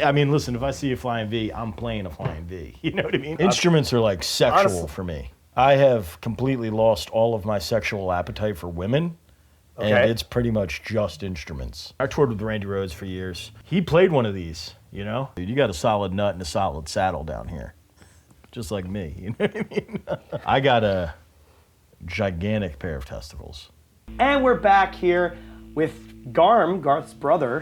I mean, listen, if I see a Flying V, I'm playing a Flying V. You know what I mean? Instruments are like sexual for me. I have completely lost all of my sexual appetite for women. Okay. And it's pretty much just instruments. I toured with Randy Rhoads for years. He played one of these, you know? Dude, you got a solid nut and a solid saddle down here. Just like me, you know what I mean? I got a gigantic pair of testicles. And we're back here with Garm, Garth's brother.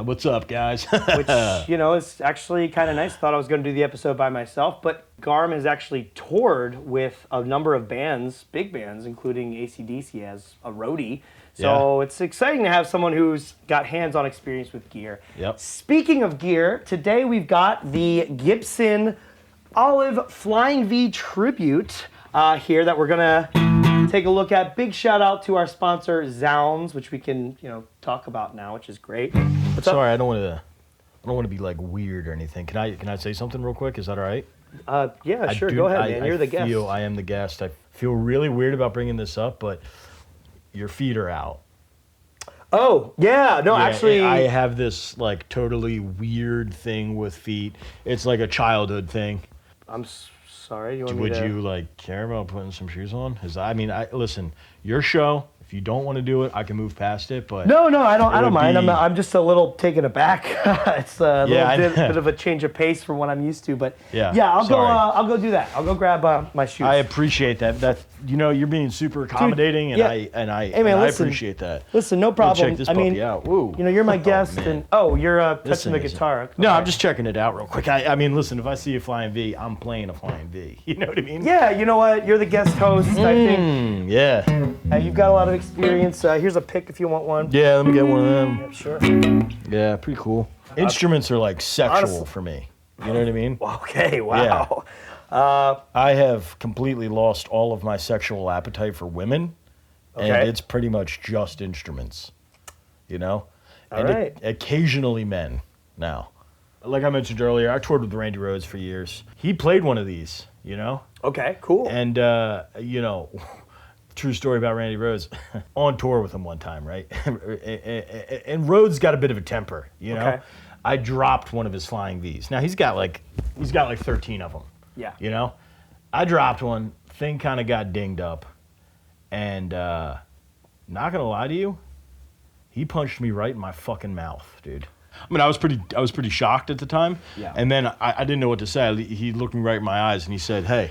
What's up, guys? Which, you know, is actually kind of nice. Thought I was going to do the episode by myself, but Garm has actually toured with a number of bands, big bands, including AC/DC as a roadie. So It's exciting to have someone who's got hands-on experience with gear. Yep. Speaking of gear, today we've got the Gibson Flying V Tribute here that we're gonna take a look at. Big shout out to our sponsor Zounds, which we can talk about now, which is great. Sorry, I don't want to be like weird or anything. Can I say something real quick? Is that all right? Yeah, sure. Go ahead, man. You're the guest. I am the guest. I feel really weird about bringing this up, but your feet are out. Oh, yeah. No, actually, I have this like totally weird thing with feet. It's like a childhood thing. I'm sorry. Would you like care about putting some shoes on? Listen, your show. If you don't want to do it, I can move past it. But no, I don't mind. I'm just a little taken aback. It's a bit of a change of pace from what I'm used to. But I'll go do that. I'll go grab my shoes. I appreciate that. You're being super accommodating, Dude, and I appreciate that. Listen, no problem. Check this puppy out. Woo. You're my guest, and you're touching the guitar. Okay. No, I'm just checking it out real quick. I mean, listen, if I see a Flying V, I'm playing a Flying V. You know what I mean? Yeah, you know what? You're the guest host, I think. Yeah. You've got a lot of experience. Here's a pick if you want one. Yeah, let me get one of them. Yeah, sure. Yeah, pretty cool. Instruments are like sexual for me. You know what I mean? Okay, wow. Yeah. I have completely lost all of my sexual appetite for women. Okay. And it's pretty much just instruments. You know? All right. Occasionally men now. Like I mentioned earlier, I toured with Randy Rhoads for years. He played one of these, you know? Okay, cool. And, true story about Randy Rhoads. On tour with him one time, right? And Rhoads got a bit of a temper, you know? Okay. I dropped one of his Flying Vs. Now he's got like 13 of them. Yeah. You know? I dropped one, thing kind of got dinged up. And not gonna lie to you, he punched me right in my fucking mouth, dude. I mean, I was pretty shocked at the time. Yeah. And then I didn't know what to say. He looked me right in my eyes and he said, "Hey,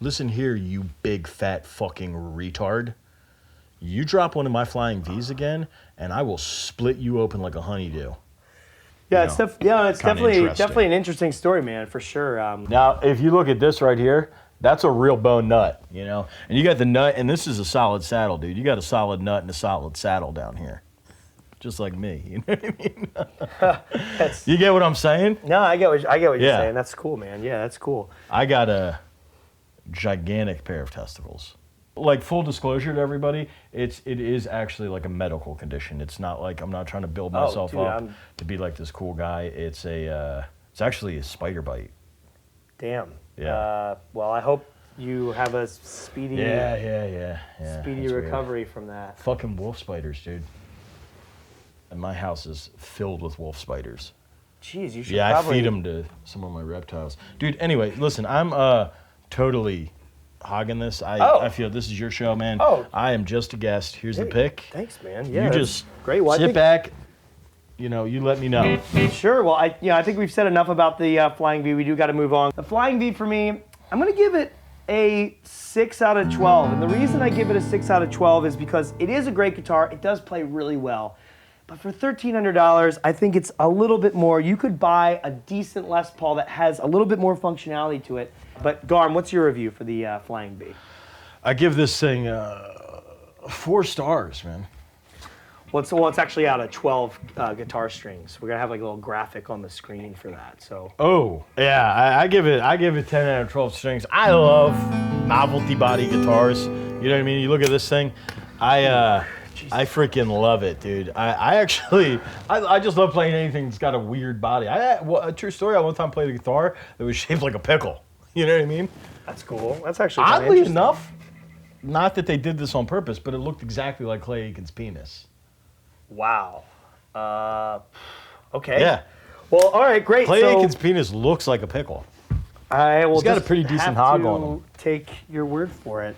listen here, you big fat fucking retard. You drop one of my Flying Vs again, and I will split you open like a honeydew." Yeah, it's definitely an interesting story, man, for sure. Now, if you look at this right here, that's a real bone nut, you know? And you got the nut, and this is a solid saddle, dude. You got a solid nut and a solid saddle down here. Just like me, you know what I mean? You get what I'm saying? No, I get what you're saying. That's cool, man. Yeah, that's cool. I got a gigantic pair of testicles. Like, full disclosure to everybody, it is actually like a medical condition. It's not like I'm not trying to build myself up to be like this cool guy. It's actually a spider bite. Damn. Yeah. Well, I hope you have a speedy speedy recovery from that. Fucking wolf spiders, dude. And my house is filled with wolf spiders. Jeez, you should I feed them to some of my reptiles. Dude, anyway, listen, I'm totally hogging this. I feel this is your show, man. Oh. I am just a guest. Here's the pick. Thanks, man. Yeah, you just great. Well, sit back. You let me know. Sure. Well, I think we've said enough about the Flying V. We do got to move on. The Flying V for me, I'm going to give it a 6 out of 12. And the reason I give it a 6 out of 12 is because it is a great guitar. It does play really well. But for $1,300, I think it's a little bit more. You could buy a decent Les Paul that has a little bit more functionality to it. But Garm, what's your review for the Flying V? I give this thing 4 stars, man. Well, it's actually out of 12 guitar strings. We're gonna have like a little graphic on the screen for that. So. Oh yeah, I give it 10 out of 12 strings. I love novelty body guitars. You know what I mean? You look at this thing, I freaking love it, dude. I just love playing anything that's got a weird body. A true story. I one time played a guitar that was shaped like a pickle. You know what I mean? That's cool. That's actually oddly enough, not that they did this on purpose, but it looked exactly like Clay Aiken's penis. Wow. Okay. Yeah. Well, all right, great. Clay so Aiken's penis looks like a pickle. I will He's got a just pretty decent have hog to on him. take your word for it.